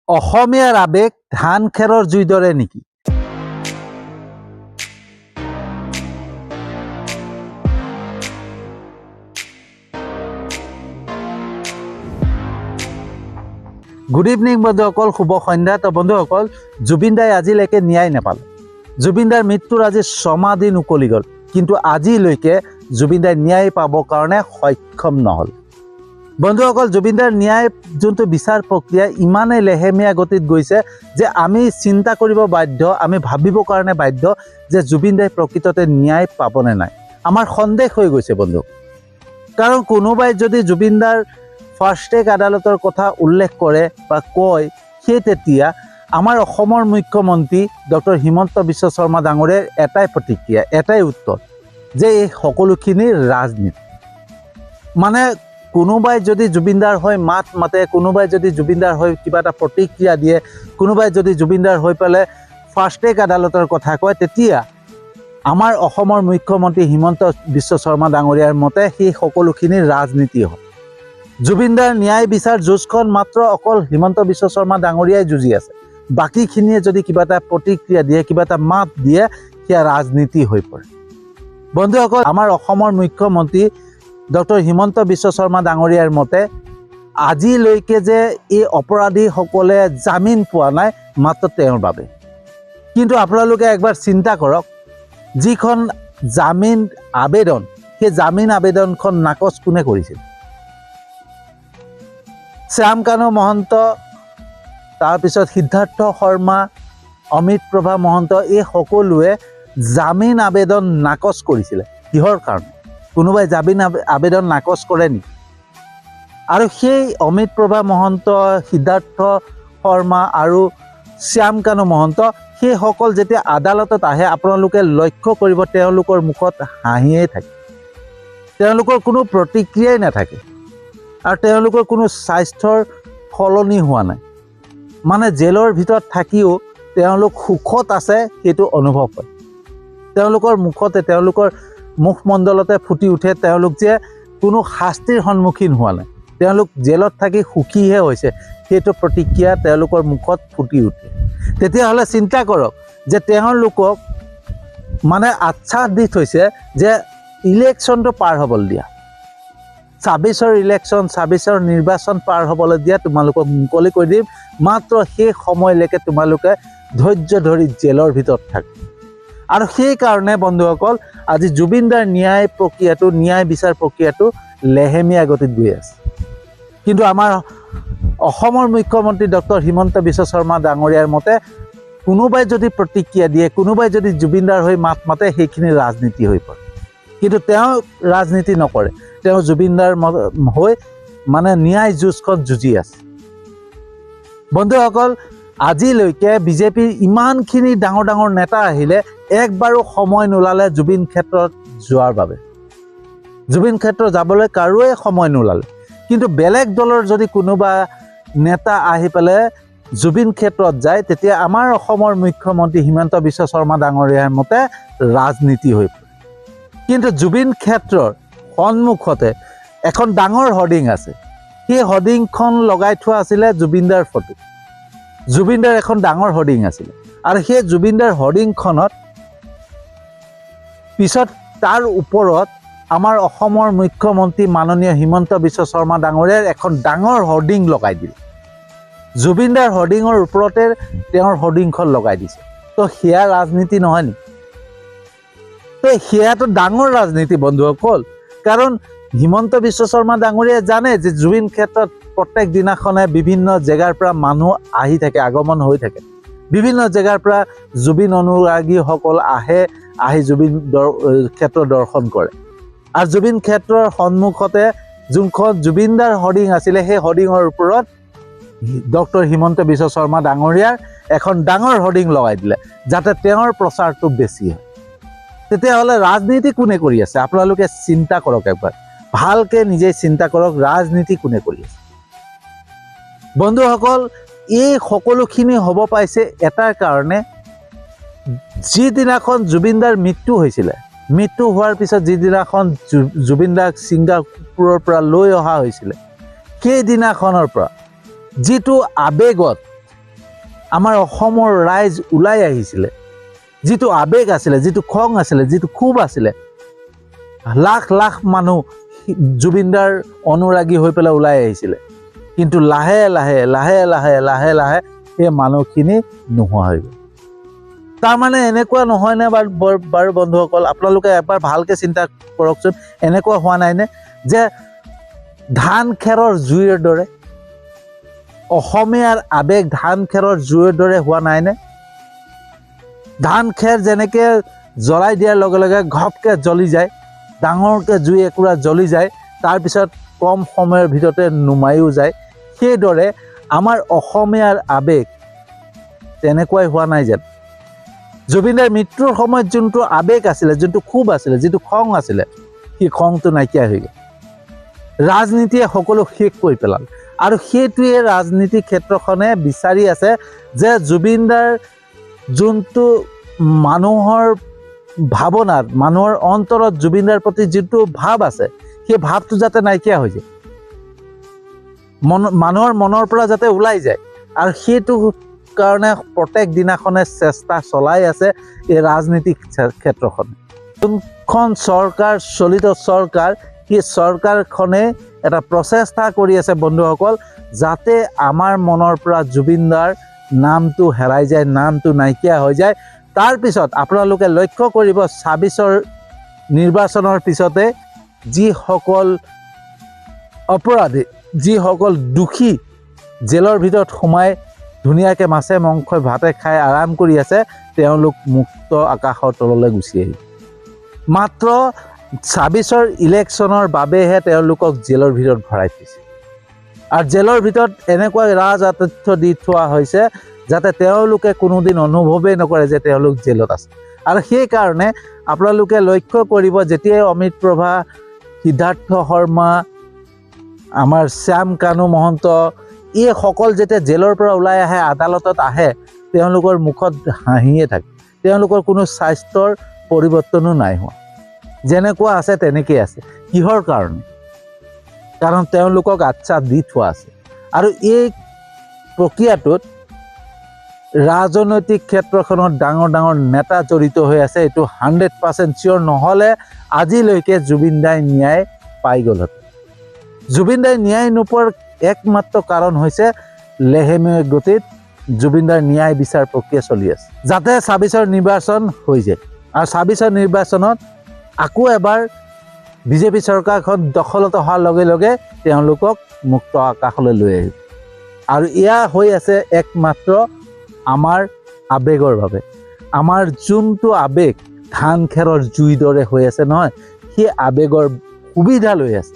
অসমীয়াৰ আবেগ ধান খেৰৰ জুই দৰে নেকি? গুড ইভিনিং বন্ধুসকল, শুভ সন্ধ্যা। তো বন্ধুসকল, জুবিন দাই আজিলৈকে ন্যায় নাপালে। জুবিন দাৰ মৃত্যুৰ আজি 6 দিন উকলি গ'ল, কিন্তু আজিলৈকে জুবিন দাই ন্যায় পাবৰ কাৰণে সক্ষম নহ'ল। বন্ধুসকল, জুবিন দাৰ ন্যায় যোনটো বিচাৰ প্ৰক্ৰিয়া ইমানেই লেহেমীয়া গতিত গৈছে যে আমি চিন্তা কৰিব বাধ্য, আমি ভাবিবৰ কাৰণে বাধ্য যে জুবিন দাই প্ৰকৃততে ন্যায় পাবনে নাই। আমাৰ সন্দেহ হৈ গৈছে বন্ধু। কাৰণ কোনোবাই যদি জুবিন দাৰ ফাৰ্ষ্ট ট্ৰেক আদালতৰ কথা উল্লেখ কৰে বা কয়, সেই তেতিয়া আমাৰ অসমৰ মুখ্যমন্ত্ৰী ডক্টৰ হিমন্ত বিশ্ব শৰ্মা ডাঙৰীয়াৰ এটাই প্ৰতিক্ৰিয়া, এটাই উত্তৰ যে এই সকলোখিনি ৰাজনীতি। মানে কোনোবাই যদি জুবিনদাৰ হৈ মাত মাতে, কোনোবাই যদি জুবিনদাৰ হৈ কিবা এটা প্ৰতিক্ৰিয়া দিয়ে, কোনোবাই যদি জুবিনদাৰ হৈ পেলাই ফাৰ্ষ্ট ট্ৰেক আদালতৰ কথা কয়, তেতিয়া আমাৰ অসমৰ মুখ্যমন্ত্ৰী হিমন্ত বিশ্ব শৰ্মা ডাঙৰীয়াৰ মতে সেই সকলোখিনি ৰাজনীতি হয়। জুবিনদাৰ ন্যায় বিচাৰ যুঁজখন মাত্ৰ অকল হিমন্ত বিশ্ব শৰ্মা ডাঙৰীয়াই যুঁজি আছে। বাকীখিনিয়ে যদি কিবা এটা প্ৰতিক্ৰিয়া দিয়ে, কিবা এটা মাত দিয়ে, সেয়া ৰাজনীতি হৈ পৰে। বন্ধুসকল, আমাৰ অসমৰ মুখ্যমন্ত্ৰী ডক্টৰ হিমন্ত বিশ্ব শৰ্মা ডাঙৰীয়াৰ মতে আজিলৈকে যে এই অপৰাধীসকলে জামিন পোৱা নাই, মাত্ৰ তেওঁৰ বাবে। কিন্তু আপোনালোকে একবাৰ চিন্তা কৰক, যিখন জামিন আবেদন, সেই জামিন আবেদনখন নাকচ কোনে কৰিছিল? শ্যামকানু মহন্ত, তাৰপিছত সিদ্ধাৰ্থ শৰ্মা, অমিতপ্ৰভা মহন্ত, এই সকলোৱে জামিন আবেদন নাকচ কৰিছিলে। কিহৰ কাৰণে? কোনোবাই জামিন আবেদন নাকচ কৰে নেকি? আৰু সেই অমিতপ্ৰভা মহন্ত, সিদ্ধাৰ্থ শৰ্মা আৰু শ্যামকানু মহন্ত, সেইসকল যেতিয়া আদালতত আহে, আপোনালোকে লক্ষ্য কৰিব তেওঁলোকৰ মুখত হাঁহিয়েই থাকে, তেওঁলোকৰ কোনো প্ৰতিক্ৰিয়াই নাথাকে, আৰু তেওঁলোকৰ কোনো স্বাস্থ্যৰ সলনি হোৱা নাই। মানে জেলৰ ভিতৰত থাকিও তেওঁলোক সুখত আছে, সেইটো অনুভৱ হয়। তেওঁলোকৰ মুখতে, তেওঁলোকৰ মুখমণ্ডলতে ফুটি উঠে তেওঁলোক যে কোনো শাস্তিৰ সন্মুখীন হোৱা নাই, তেওঁলোক জেলত থাকি সুখীহে হৈছে, সেইটো প্ৰতিক্ৰিয়া তেওঁলোকৰ মুখত ফুটি উঠে। তেতিয়াহ'লে চিন্তা কৰক যে তেওঁলোকক মানে আশ্বাস দি থৈছে যে ইলেকশ্যনটো পাৰ হ'বলৈ দিয়া, 26ৰ ইলেকশ্যন, 26ৰ নিৰ্বাচন পাৰ হ'বলৈ দিয়া, তোমালোকক মুকলি কৰি দিম, মাত্ৰ সেই সময়লৈকে তোমালোকে ধৈৰ্য ধৰি জেলৰ ভিতৰত থাক। আৰু সেইকাৰণে বন্ধুসকল, আজি জুবিন দাৰ ন্যায় প্ৰক্ৰিয়াটো, ন্যায় বিচাৰ প্ৰক্ৰিয়াটো লেহেমীয়া গতিত গৈ আছে। কিন্তু আমাৰ অসমৰ মুখ্যমন্ত্ৰী ডক্টৰ হিমন্ত বিশ্ব শৰ্মা ডাঙৰীয়াৰ মতে কোনোবাই যদি প্ৰতিক্ৰিয়া দিয়ে, কোনোবাই যদি জুবিন দাৰ হৈ মাত মাতে, সেইখিনি ৰাজনীতি হৈ পৰে। কিন্তু তেওঁ ৰাজনীতি নকৰে, তেওঁ জুবিন দাৰ হৈ মানে ন্যায় যুঁজখন যুঁজি আছে। বন্ধুসকল, আজিলৈকে বিজেপিৰ ইমানখিনি ডাঙৰ ডাঙৰ নেতা আহিলে একবাৰো সময় নোলালে জুবিন ক্ষেত্ৰত যোৱাৰ বাবে। জুবিন ক্ষেত্ৰ যাবলৈ কাৰোৱে সময় নোলালে। কিন্তু বেলেগ দলৰ যদি কোনোবা নেতা আহি পেলাই জুবিন ক্ষেত্ৰত যায়, তেতিয়া আমাৰ অসমৰ মুখ্যমন্ত্ৰী হিমন্ত বিশ্ব শৰ্মা ডাঙৰীয়াৰ মতে ৰাজনীতি হৈ পৰে। কিন্তু জুবিন ক্ষেত্ৰৰ সন্মুখতে এখন ডাঙৰ হৰ্ডিং আছে, সেই হৰ্ডিংখন লগাই থোৱা আছিলে জুবিনদাৰ ফটো। জুবিনদাৰ এখন ডাঙৰ হৰ্ডিং আছিলে, আৰু সেই জুবিনদাৰ হৰ্ডিংখনত পিছত তাৰ ওপৰত আমাৰ অসমৰ মুখ্যমন্ত্ৰী মাননীয় হিমন্ত বিশ্ব শৰ্মা ডাঙৰীয়াৰ এখন ডাঙৰ হৰ্ডিং লগাই দিলে। জুবিনদাৰ হৰ্ডিঙৰ ওপৰতে তেওঁৰ হৰ্ডিংখন লগাই দিছে। তো সেয়া ৰাজনীতি নহয় নেকি? তো সেয়াটো ডাঙৰ ৰাজনীতি বন্ধুসকল। কাৰণ হিমন্ত বিশ্ব শৰ্মা ডাঙৰীয়াই জানে যে জুবিন ক্ষেত্ৰত প্ৰত্যেক দিনাখনে বিভিন্ন জেগাৰ পৰা মানুহ আহি থাকে, আগমন হৈ থাকে। বিভিন্ন জেগাৰ পৰা জুবিন অনুৰাগীসকল আহি জুবিন ক্ষেত্ৰ দৰ্শন কৰে। আৰু জুবিন ক্ষেত্ৰৰ সন্মুখতে যোনখন জুবিনদাৰ হৰ্ডিং আছিলে, সেই হৰ্ডিঙৰ ওপৰত ডক্টৰ হিমন্ত বিশ্ব শৰ্মা ডাঙৰীয়াৰ এখন ডাঙৰ হৰ্ডিং লগাই দিলে, যাতে তেওঁৰ প্ৰচাৰটো বেছি হয়। তেতিয়াহ'লে ৰাজনীতি কোনে কৰি আছে? আপোনালোকে চিন্তা কৰক একবাৰ, ভালকৈ নিজেই চিন্তা কৰক, ৰাজনীতি কোনে কৰি আছে? বন্ধুসকল, এই সকলোখিনি হ'ব পাইছে এটাৰ কাৰণে, যিদিনাখন জুবিনদাৰ মৃত্যু হৈছিলে, মৃত্যু হোৱাৰ পিছত যিদিনাখন জুবিনদাক ছিংগাপুৰৰ পৰা লৈ অহা হৈছিলে, সেইদিনাখনৰ পৰা যিটো আবেগত আমাৰ অসমৰ ৰাইজ ওলাই আহিছিলে, যিটো আৱেগ আছিলে, যিটো খং আছিলে, যিটো ক্ষোভ আছিলে, লাখ লাখ মানুহ জুবিনদাৰ অনুৰাগী হৈ পেলাই ওলাই আহিছিলে। কিন্তু লাহে লাহে লাহে লাহে লাহে লাহে সেই মানুহখিনি নোহোৱা হৈ গ'ল। তাৰমানে এনেকুৱা নহয়নে বাৰু বন্ধুসকল, আপোনালোকে এবাৰ ভালকৈ চিন্তা কৰকচোন, এনেকুৱা হোৱা নাইনে যে ধান খেৰৰ জুইৰ দৰে, অসমীয়াৰ আৱেগ ধান খেৰৰ জুইৰ দৰে হোৱা নাইনে? ধান খেৰ যেনেকৈ জ্বলাই দিয়াৰ লগে লগে ঘপকৈ জ্বলি যায়, ডাঙৰকৈ জুই একুৰা জ্বলি যায়, তাৰপিছত কম সময়ৰ ভিতৰতে নুমায়ো যায়, সেইদৰে আমাৰ অসমীয়াৰ আৱেগ তেনেকুৱাই হোৱা নাই যেন। জুবিনদাৰ মৃত্যুৰ সময়ত যোনটো আৱেগ আছিলে, যোনটো ক্ষোভ আছিলে, যিটো খং আছিলে, সেই খংটো নাইকিয়া হৈ গ'ল। ৰাজনীতিয়ে সকলো শেষ কৰি পেলাল। আৰু সেইটোৱে ৰাজনীতি ক্ষেত্ৰখনে বিচাৰি আছে যে জুবিনদাৰ যোনটো মানুহৰ ভাৱনাত, মানুহৰ অন্তৰত জুবিনদাৰ প্ৰতি যিটো ভাৱ আছে, সেই ভাৱটো যাতে নাইকিয়া হৈ যায়, মানুহৰ মনৰ পৰা যাতে ওলাই যায়। আৰু সেইটো কাৰণে প্ৰত্যেক দিনাখনে চেষ্টা চলাই আছে এই ৰাজনীতিক ক্ষেত্ৰখনে। যোনখন চৰকাৰ, চলিত চৰকাৰ, সেই চৰকাৰখনে এটা প্ৰচেষ্টা কৰি আছে বন্ধুসকল, যাতে আমাৰ মনৰ পৰা জুবিনদাৰ নামটো হেৰাই যায়, নামটো নাইকিয়া হৈ যায়। তাৰপিছত আপোনালোকে লক্ষ্য কৰিব ২৬ৰ নিৰ্বাচনৰ পিছতে যিসকল অপৰাধী, যিসকল দোষী জেলৰ ভিতৰত সোমাই ধুনীয়াকৈ মাছে মাংসই ভাতে খাই আৰাম কৰি আছে, তেওঁলোক মুক্ত আকাশৰ তললৈ গুচি আহিব। মাত্ৰ ২৬ৰ ইলেকশ্যনৰ বাবেহে তেওঁলোকক জেলৰ ভিতৰত ভৰাই থৈছে। আৰু জেলৰ ভিতৰত এনেকুৱা ৰাজ আতিথ্য দি থোৱা হৈছে যাতে তেওঁলোকে কোনোদিন অনুভৱেই নকৰে যে তেওঁলোক জেলত আছে। আৰু সেইকাৰণে আপোনালোকে লক্ষ্য কৰিব, যেতিয়াই অমিত প্ৰভা, সিদ্ধাৰ্থ শৰ্মা, আমাৰ শ্যাম কানু মহন্ত, এইসকল যেতিয়া জেলৰ পৰা ওলাই আহে, আদালতত আহে, তেওঁলোকৰ মুখত হাঁহিয়ে থাকে। তেওঁলোকৰ কোনো স্বাস্থ্যৰ পৰিৱৰ্তনো নাই হোৱা, যেনেকুৱা আছে তেনেকেই আছে। কিহৰ কাৰণে? কাৰণ তেওঁলোকক আচ্ছা দি থোৱা আছে। আৰু এই প্ৰক্ৰিয়াটোত ৰাজনৈতিক ক্ষেত্ৰখনত ডাঙৰ ডাঙৰ নেতা জড়িত হৈ আছে, এইটো 100% চিয়ৰ। নহ'লে আজিলৈকে জুবিনদাই ন্যায় পাই গ'লহেঁতেন। জুবিনদাই ন্যায় নোপোৱাৰ একমাত্ৰ কাৰণ হৈছে লেহেমীয়া গতিত জুবিনদাৰ ন্যায় বিচাৰ প্ৰক্ৰিয়া চলি আছে, যাতে ২৬ৰ নিৰ্বাচন হৈ যায়। আৰু ২৬ৰ নিৰ্বাচনত আকৌ এবাৰ বিজেপি চৰকাৰখন দখলত অহাৰ লগে লগে তেওঁলোকক মুক্ত আকাশলৈ লৈ আহিব। আৰু এয়া হৈ আছে একমাত্ৰ আমাৰ আৱেগৰ বাবে। আমাৰ যোনটো আৱেগ ধান খেৰৰ জুইৰ দৰে হৈ আছে নহয়, সেই আৱেগৰ সুবিধা লৈ আছে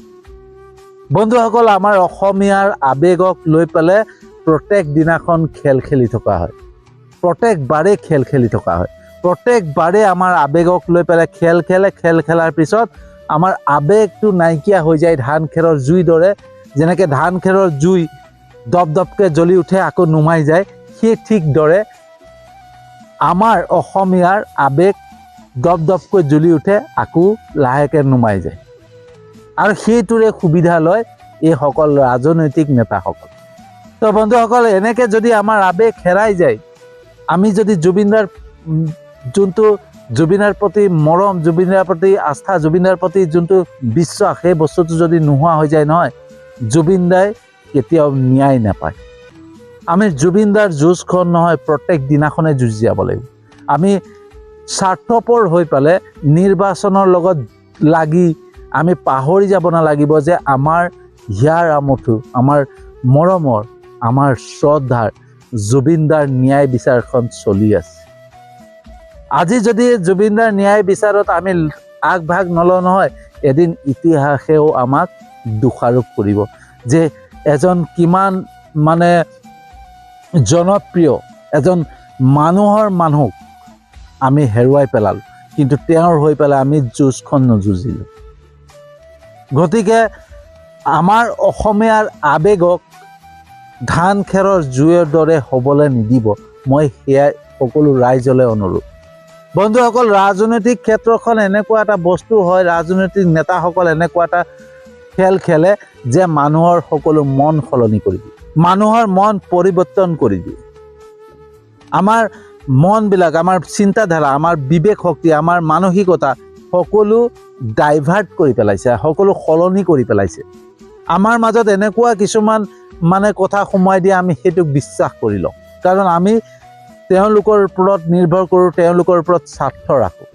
বন্ধুসকল। আমাৰ অসমীয়াৰ আৱেগক লৈ পেলাই প্ৰত্যেক দিনাখন খেল খেলি থকা হয়, প্ৰত্যেকবাৰে খেল খেলি থকা হয়। প্ৰত্যেকবাৰে আমাৰ আৱেগক লৈ পেলাই খেল খেলে, খেল খেলাৰ পিছত আমাৰ আৱেগটো নাইকিয়া হৈ যায় ধান খেৰৰ জুইৰ দৰে। যেনেকৈ ধান খেৰৰ জুই দপদপকৈ জ্বলি উঠে আকৌ নুমাই যায়, সেই ঠিক দৰে আমাৰ অসমীয়াৰ আৱেগ দপদপকৈ জ্বলি উঠে আকৌ লাহেকৈ নুমাই যায়। আৰু সেইটোৰে সুবিধা লয় এইসকল ৰাজনৈতিক নেতাসকল। তো বন্ধুসকল, এনেকৈ যদি আমাৰ আৱেগ হেৰাই যায়, আমি যদি জুবিনদাৰ যোনটো জুবিনৰ প্ৰতি মৰম, জুবিনৰ প্ৰতি আস্থা, জুবিনৰ প্ৰতি যোনটো বিশ্বাস, সেই বস্তুটো যদি নোহোৱা হৈ যায় নহয়, জুবিনদাই কেতিয়াও ন্যায় নাপায়। আমি জুবিনদাৰ যুঁজখন নহয় প্ৰত্যেক দিনাখনে যুঁজি যাব লাগিব। আমি স্বাৰ্থপৰ হৈ পেলাই নিৰ্বাচনৰ লগত লাগি আমি পাহৰি যাব নালাগিব যে আমাৰ হিয়াৰ আমঠু, আমাৰ মৰমৰ, আমাৰ শ্ৰদ্ধাৰ জুবিনদাৰ ন্যায় বিচাৰখন চলি আছে। আজি যদি জুবিনদাৰ ন্যায় বিচাৰত আমি আগভাগ নলওঁ নহয়, এদিন ইতিহাসেও আমাক দোষাৰোপ কৰিব যে এজন কিমান মানে জনপ্ৰিয় এজন মানুহৰ মানুহক আমি হেৰুৱাই পেলালোঁ, কিন্তু তেওঁৰ হৈ পেলাই আমি যুঁজখন নযুঁজিলোঁ। গতিকে আমাৰ অসমীয়াৰ আৱেগক ধান খেৰৰ জুইৰ দৰে হ'বলৈ নিদিব, মই সেয়াই সকলো ৰাইজলৈ অনুৰোধ। বন্ধুসকল, ৰাজনৈতিক ক্ষেত্ৰখন এনেকুৱা এটা বস্তু হয়, ৰাজনৈতিক নেতাসকল এনেকুৱা এটা খেল খেলে যে মানুহৰ সকলো মন সলনি কৰি দিয়ে, মানুহৰ মন পৰিৱৰ্তন কৰি দিয়ে। আমাৰ মনবিলাক, আমাৰ চিন্তাধাৰা, আমাৰ বিবেক শক্তি, আমাৰ মানসিকতা সকলো ডাইভাৰ্ট কৰি পেলাইছে, সকলো সলনি কৰি পেলাইছে। আমাৰ মাজত এনেকুৱা কিছুমান মানে কথা সোমাই দিয়ে, আমি সেইটোক বিশ্বাস কৰি লওঁ, কাৰণ আমি তেওঁলোকৰ ওপৰত নিৰ্ভৰ কৰোঁ, তেওঁলোকৰ ওপৰত স্বাৰ্থ ৰাখোঁ,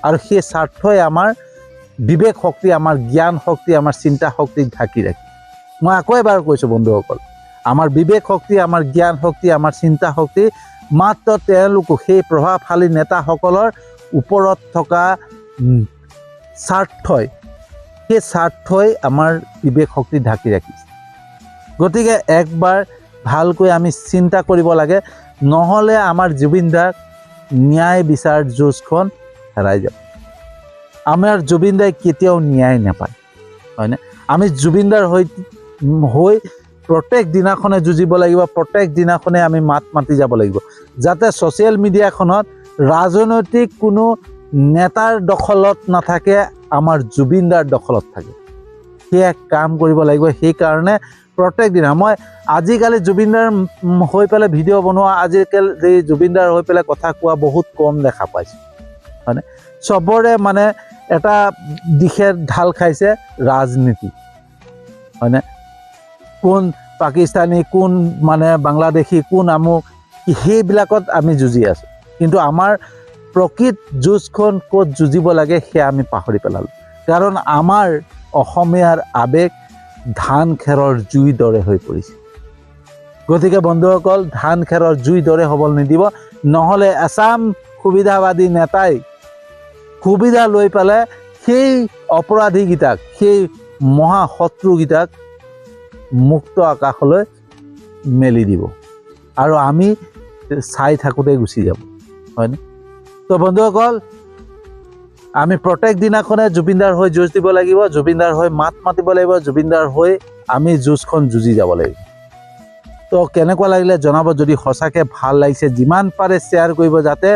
আৰু সেই স্বাৰ্থই আমাৰ বিবেক শক্তি, আমাৰ জ্ঞান শক্তি, আমাৰ চিন্তা শক্তিক ঢাকি ৰাখে। মই আকৌ এবাৰ কৈছোঁ বন্ধুসকল, আমাৰ বিবেক শক্তি, আমাৰ জ্ঞান শক্তি, আমাৰ চিন্তা শক্তি মাত্ৰ তেওঁলোকো সেই প্ৰভাৱশালী নেতাসকলৰ ওপৰত থকা স্বাৰ্থই, সেই স্বাৰ্থই আমাৰ বিবেক শক্তি ঢাকি ৰাখিছে। গতিকে একবাৰ ভালকৈ আমি চিন্তা কৰিব লাগে, নহ'লে আমাৰ জুবিন দাক ন্যায় বিচাৰ যুঁজখন হেৰাই যাব। আমাৰ জুবিন দাই কেতিয়াও ন্যায় নাপায়, হয়নে? আমি জুবিন দাৰ হৈ প্ৰত্যেক দিনাখনে যুঁজিব লাগিব, প্ৰত্যেক দিনাখনে আমি মাত মাতি যাব লাগিব, যাতে ছ'চিয়েল মিডিয়াখনত ৰাজনৈতিক কোনো নেতাৰ দখলত নাথাকে, আমাৰ জুবিন দাৰ দখলত থাকে। সেয়া কাম কৰিব লাগিব। সেইকাৰণে প্ৰত্যেক দিনা মই আজিকালি জুবিন দাৰ হৈ পেলাই ভিডিঅ' বনোৱা, আজিকালি জুবিন দাৰ হৈ পেলাই কথা কোৱা বহুত কম দেখা পাইছোঁ, হয়নে? চবৰে মানে এটা দিশে ঢাল খাইছে, ৰাজনীতি, হয়নে? কোন পাকিস্তানী, কোন মানে বাংলাদেশী, কোন আমুক, সেইবিলাকত আমি যুঁজি আছোঁ। কিন্তু আমাৰ প্ৰকৃত যুঁজখন ক'ত যুঁজিব লাগে সেয়া আমি পাহৰি পেলালোঁ। কাৰণ আমাৰ অসমীয়াৰ আৱেগ ধান খেৰৰ জুইৰ দৰে হৈ পৰিছে। গতিকে বন্ধুসকল, ধান খেৰৰ জুইৰ দৰে হ'বলৈ নিদিব, নহ'লে এচাম সুবিধাবাদী নেতাই সুবিধা লৈ পেলাই সেই অপৰাধীকেইটাক, সেই মহাশত্ৰুকেইটাক মুক্ত আকাশলৈ মেলি দিব, আৰু আমি চাই থাকোঁতে গুচি যাব, হয়নে? তো বন্ধুসকল, আমি প্ৰত্যেক দিনাখনে জুবিনদাৰ হৈ যুঁজ দিব লাগিব, জুবিনদাৰ হৈ মাত মাতিব লাগিব, জুবিনদাৰ হৈ আমি যুঁজখন যুঁজি যাব লাগিব। তো কেনেকুৱা লাগিলে জনাব। যদি সঁচাকৈ ভাল লাগিছে, যিমান পাৰে শ্বেয়াৰ কৰিব, যাতে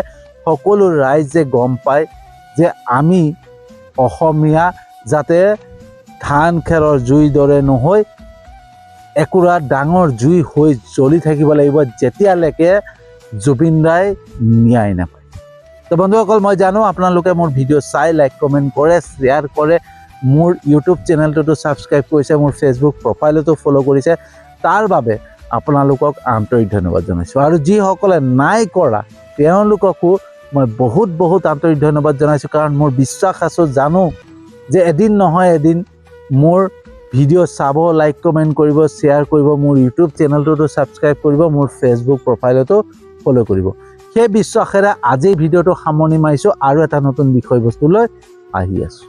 সকলো ৰাইজে গম পায় যে আমি অসমীয়া যাতে ধান খেৰৰ জুইৰ দৰে নহৈ একুৰা ডাঙৰ জুই হৈ জ্বলি থাকিব লাগিব, যেতিয়ালৈকে জুবিন দাই ন্যায় নাপায়। তো বন্ধুসকল, মই জানো আপোনালোকে মোৰ ভিডিঅ' চাই লাইক কমেণ্ট কৰে, শ্বেয়াৰ কৰে, মোৰ ইউটিউব চেনেলটোতো ছাবস্ক্ৰাইব কৰিছে, মোৰ ফেচবুক প্ৰফাইলতো ফ'ল' কৰিছে, তাৰ বাবে আপোনালোকক আন্তৰিক ধন্যবাদ জনাইছোঁ। আৰু যিসকলে নাই কৰা তেওঁলোককো মই বহুত বহুত আন্তৰিক ধন্যবাদ জনাইছোঁ, কাৰণ মোৰ বিশ্বাস আছোঁ, জানো যে এদিন নহয় এদিন মোৰ ভিডিঅ' চাব, লাইক কমেণ্ট কৰিব, শ্বেয়াৰ কৰিব, মোৰ ইউটিউব চেনেলটোতো ছাবস্ক্ৰাইব কৰিব, মোৰ ফেচবুক প্ৰফাইলতো ফ'ল' কৰিব। সেই বিশ্বাসেৰে আজি ভিডিঅ'টো সামৰণি মাৰিছোঁ, আৰু এটা নতুন বিষয়বস্তু লৈ আহি আছোঁ।